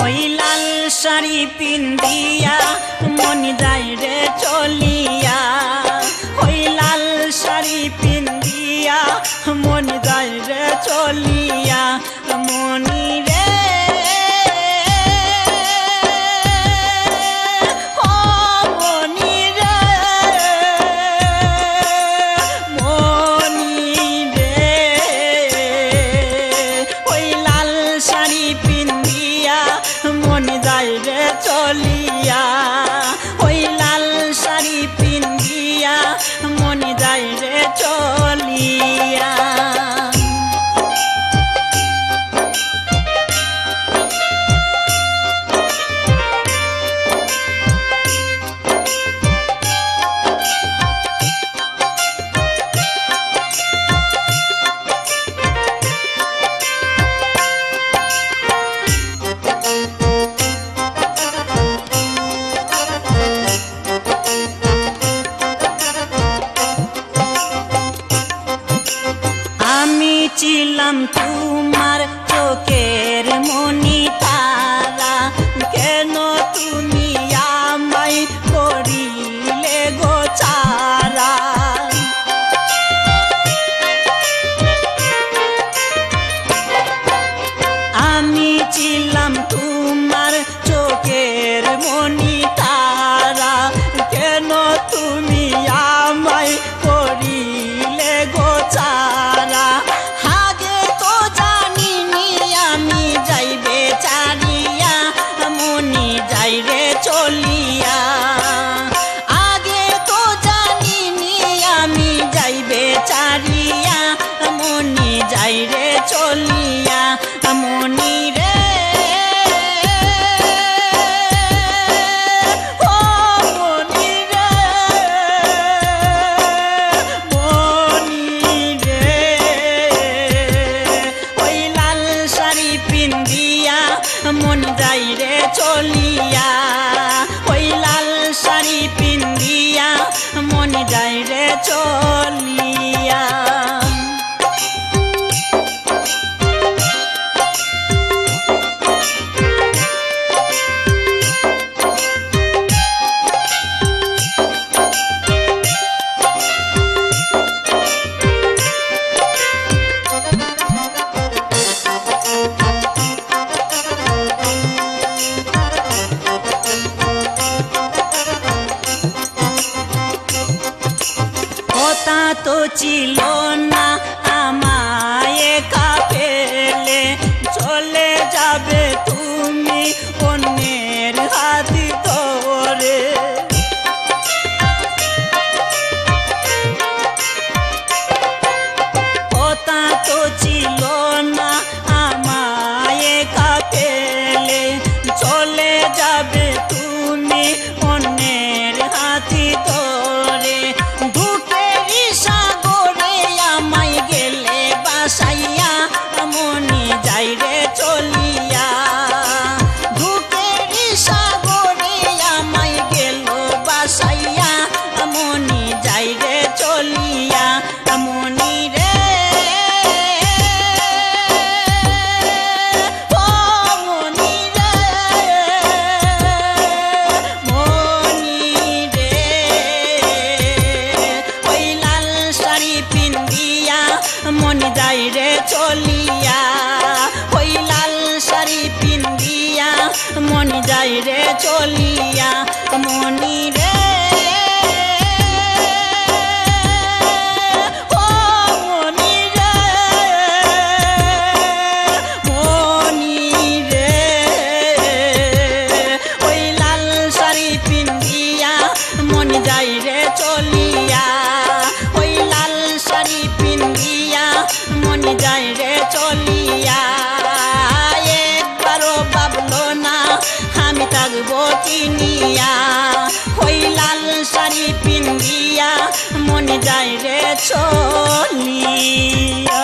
ওই লাল শাড়ি পিন্দিয়া মন যায় রে চলিয়া ওই লাল শাড়ি পিন্দিয়া মন যায় রে চলিয়া মনি রে ও মনি রে মনি রে ওই লাল শাড়ি পিন্দিয়া মন যায় রে চলিয়া ওই লাল শাড়ি পিন্দিয়া মন যায় রে চলিয়া আমি ছিলাম তোমার চোখের মনি তারা কেন তুমি আমায় করিলে গো ছাড়া আমি ছিলাম তোমার চোখের মনি তারা কেন তুমি আমায় করিলে গো ছাড়া আগে তো জানিনি আমি যাইবে চারিয়া মনি যাই রে চলিয়া আগে তো জানিনি আমি যাইবে চারিয়া মনি যাই রে চলিয়া মনি রে ও মনি রে মনি রে ওই লাল শাড়ি পিন্দিয়া মন যাই রে চলিয়া ওই লাল শাড়ি পিন্দিয়া মন যাই রে চলিয়া কথা তো ছিল না আমায় একা ফেলে চলে যাবে তুমি অন্যের হাত ধরে কথা তো ছিল না আমায় একা ফেলে চলে যাবে তুমি অন্যের হাতি ধরে দুঃখেরই সাগরে আমায় গেলে বাসাইয়া মনি যাই রে চলিয়া দুঃখেরই সাগরে আমায় গেল বাসাইয়া মনি যাই রে চলিয়া মনি রে ও মনি রে মনি রে ওই লাল শাড়ি পিন্দিয়া মন যাই রে চলিয়া ওই লাল শাড়ি পিন্দিয়া মন যাই রে চলিয়া মনি রে ও মনি রে মনি রে ওই লাল শাড়ি পিন্দিয়া মন যাই রে চলিয়া ওই লাল শাড়ি পিন্দিয়া মন যাই রে চলিয়া একবারও ভাবলো না আমি থাকবো চিনিয়া ওই লাল শাড়ি পিন্দিয়া মন যাই রে চলিয়া